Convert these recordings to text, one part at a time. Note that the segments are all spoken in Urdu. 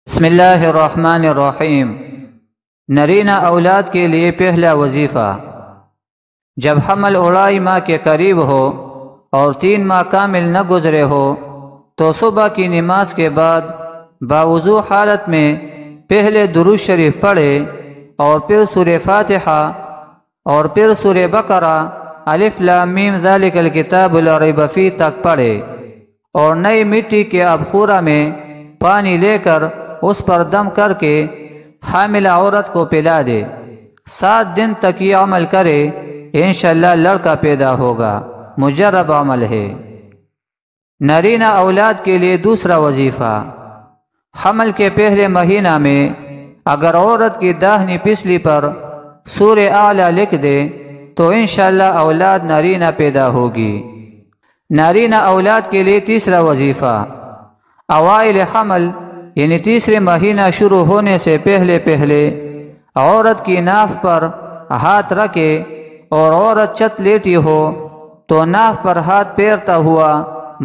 بسم اللہ الرحمن الرحیم۔ نرینہ اولاد کے لیے پہلا وظیفہ: جب حمل اڑائی ماہ کے قریب ہو اور 3 ماہ کامل نہ گزرے ہو تو صبح کی نماز کے بعد باوضو حالت میں پہلے درود شریف پڑھے اور پھر سورہ فاتحہ اور پھر سورہ بقرہ الف لام میم ذالک الکتاب لا ریب فیہ تک پڑھے، اور نئی مٹی کے ابخورہ میں پانی لے کر اس پر دم کر کے حاملہ عورت کو پلا دے۔ 7 دن تک یہ عمل کرے، انشاءاللہ لڑکا پیدا ہوگا۔ مجرب عمل ہے۔ نرینہ اولاد کے لیے دوسرا وظیفہ: حمل کے پہلے مہینہ میں اگر عورت کی داہنی پسلی پر سورہ اعلیٰ لکھ دے تو انشاءاللہ اولاد نرینہ پیدا ہوگی۔ نرینہ اولاد کے لیے تیسرا وظیفہ: اوائل حمل یعنی تیسرے مہینہ شروع ہونے سے پہلے عورت کی ناف پر ہاتھ رکھے اور عورت چت لیٹی ہو تو ناف پر ہاتھ پھیرتا ہوا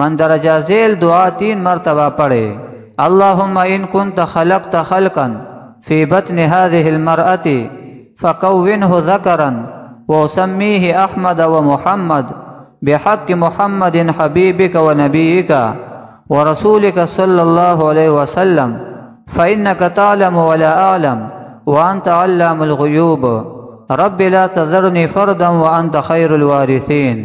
مندرجہ ذیل دعا 3 مرتبہ پڑھے: اللہم ان کنت خلقت خلقا فی بطن هذه المرأة فکونہ ذکرا وسمیہ احمد ومحمد بحق محمد حبیبک ونبیک ورسولك صلی اللہ علیہ وسلم فإنك تعلم ولا أعلم وأنت علام الغیوب رب لا تذرنی فردا وأنت خیر الوارثین۔